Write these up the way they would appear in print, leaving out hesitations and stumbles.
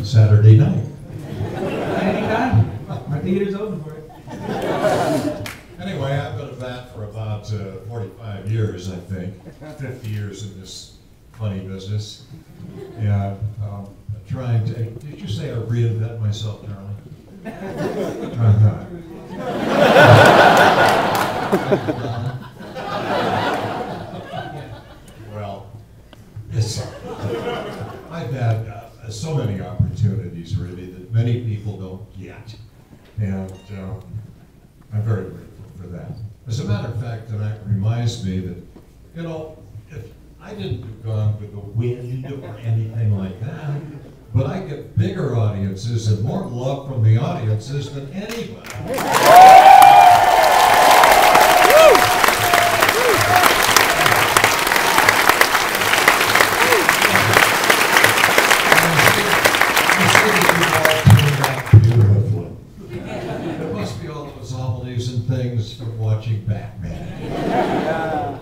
Saturday night. Anytime. My theater's open for it. Anyway, I've been at that for about 45 years, I think. 50 years in this funny business. And trying to, did you say I reinvent myself, Charlie? Well, I've had so many opportunities, really, that many people don't get. And I'm very grateful for that. As a matter of fact, tonight reminds me that, you know, if I didn't do Gone with the Wind or anything like that, but I get bigger audiences and more love from the audiences than anybody. It must be all those holidays and things from watching Batman.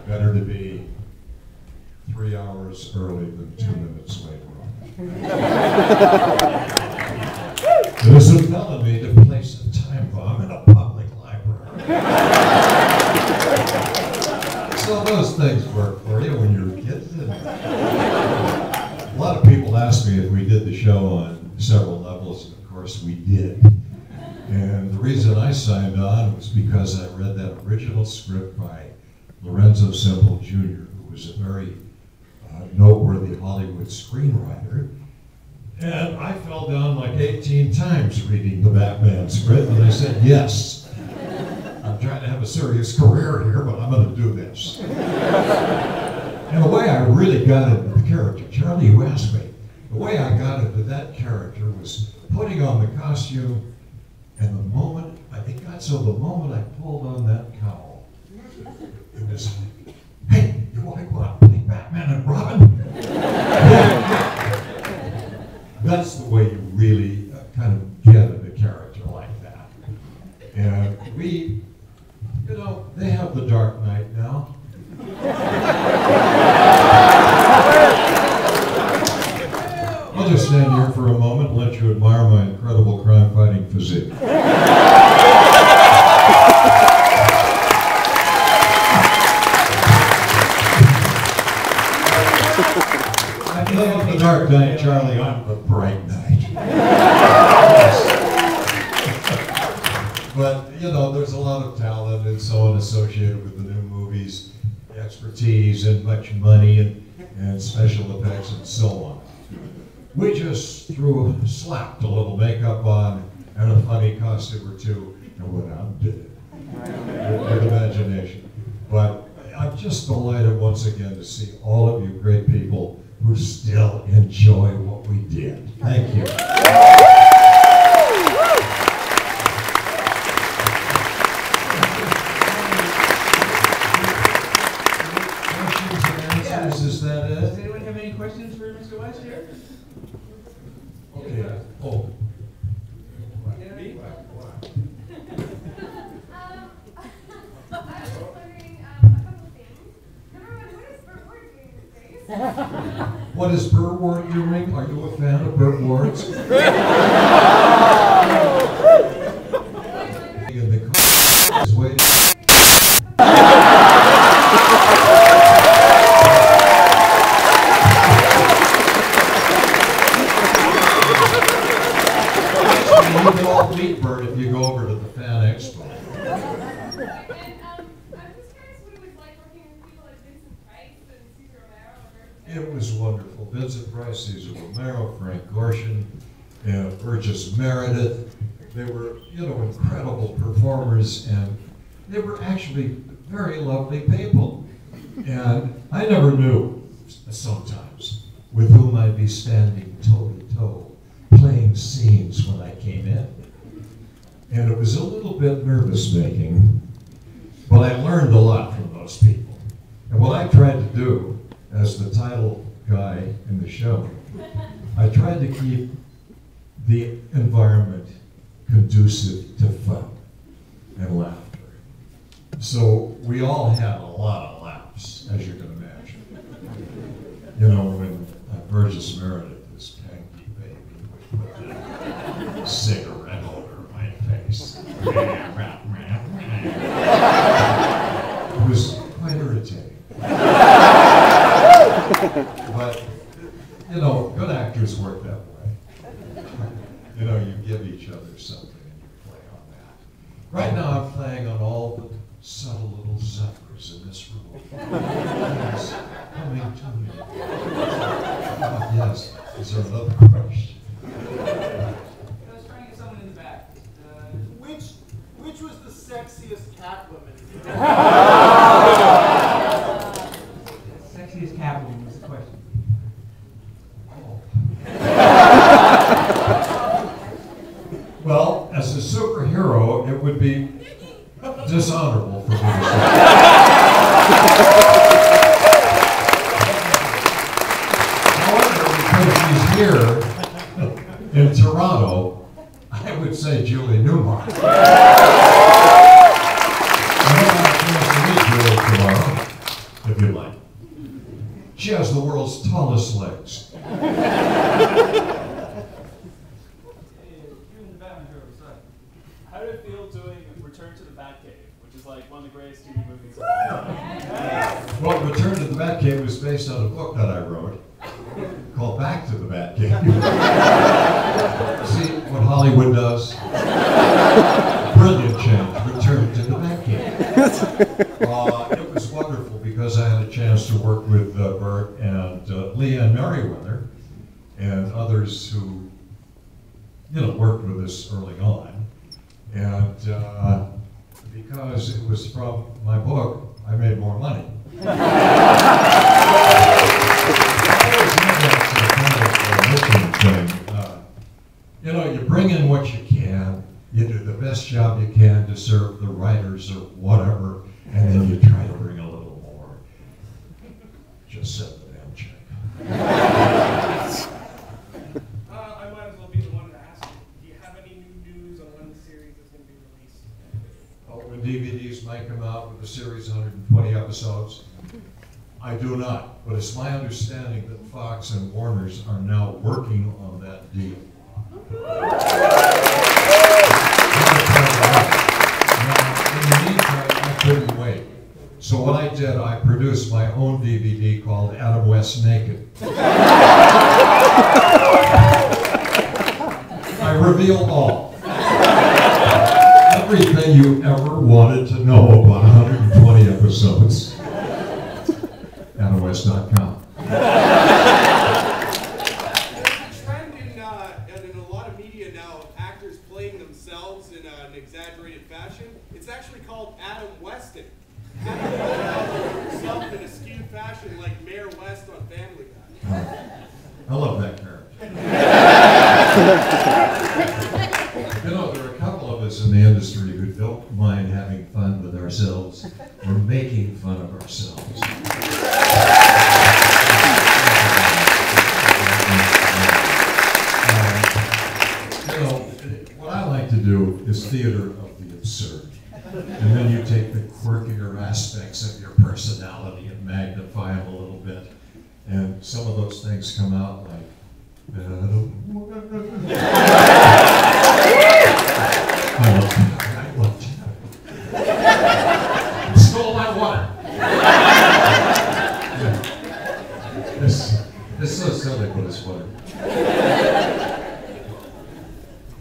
Better to be 3 hours early than 2 minutes later. It is a felony to place a time bomb in a public library. So those things work for you when you're kids. A lot of people ask me if we did the show on several levels, and of course we did. And the reason I signed on was because I read that original script by Lorenzo Semple Jr., who was a very noteworthy Hollywood screenwriter. And I fell down like 18 times reading the Batman script, and I said, yes, I'm trying to have a serious career here, but I'm going to do this. And the way I really got into the character, Charlie, you asked me, the way I got into that character was putting on the costume, and the moment I moment I pulled on that cowl, it was like, hey, you want to go out and play Batman and Robin? That's the way you really kind of get into a character like that. And we, you know, they have the Dark Knight now. I'll just stand here for a moment and let you admire my incredible crime-fighting physique. The Dark Knight, Charlie, I'm the Bright Knight. But, you know, there's a lot of talent and so on associated with the new movies, expertise and much money and special effects and so on. We just slapped a little makeup on and a funny costume or two and went out and did it with imagination. But I'm just delighted once again to see all of you great people who still enjoy what we did. Thank you. Questions and answers, is that it? Does anyone have any questions for Mr. West here? Okay. Oh. What is Burt Ward doing? Are you a fan of Burt Ward's? In the car is waiting. You can all meet Burt if you go over to the Fan Expo. It was wonderful. Vincent Price, Cesar Romero, Frank Gorshin, and Burgess Meredith. They were, you know, incredible performers, and they were actually very lovely people. And I never knew, sometimes, with whom I'd be standing toe-to-toe, playing scenes when I came in. And it was a little bit nervous-making, but I learned a lot from those people. And what I tried to do, as the title guy in the show, I tried to keep the environment conducive to fun and laughter. So we all had a lot of laughs, as you can imagine. You know, when Burgess Meredith, this tanky baby, would put cigarette over my face. It was quite irritating. But, you know, good actors work that way. You know, you give each other something and you play on that. Right now I'm playing on all the subtle little zephyrs in this room. Yes, coming to me. Yes, is there another question? I was trying to get someone in the back. Which was the sexiest Catwoman? Sexiest Catwoman was the question. Well, as a superhero, it would be dishonorable for me to say. However, because she's here in Toronto, I would say Julie Newmar. I don't have a chance to meet Julie tomorrow, if you like. She has the world's tallest legs. How did it feel doing Return to the Batcave, which is like one of the greatest TV movies of all time? Well, Return to the Batcave was based on a book that I wrote called Back to the Batcave. See what Hollywood does? Brilliant change, Return to the Batcave. It was wonderful because I had a chance to work with Burt and Leanne Merriweather and others who, you know, worked with us early on. And because it was from my book, I made more money. I always had that kind of mission thing. You know, you bring in what you can, you do the best job you can to serve the writers or whatever, and then you try to bring a little more. Just set the damn check. I might as well be the one to ask you. Do you have any new news on when the series is going to be released? Oh, when DVDs might come out with the series 120 episodes? I do not, but it's my understanding that Fox and Warner's are now working on that deal. Now, in the meantime, I couldn't wait. So what I did, I produced my own DVD called Adam West Naked. I reveal all. Everything you ever wanted to know about 120 episodes. AdamWest.com. Trend in a lot of media now of actors playing themselves in an exaggerated fashion. It's actually called Adam Weston. Adam Weston himself in a skewed fashion like Mayor West on Family Guy. I love that character. You know, there are a couple of us in the industry who don't mind having fun with ourselves or making fun of ourselves. You know, what I like to do is theater of the absurd. And then you take the quirkier aspects of your personality and magnify them a little bit. And some of those things come out like, I love Tina. Stole my water. Yeah. It's so silly, but it's funny.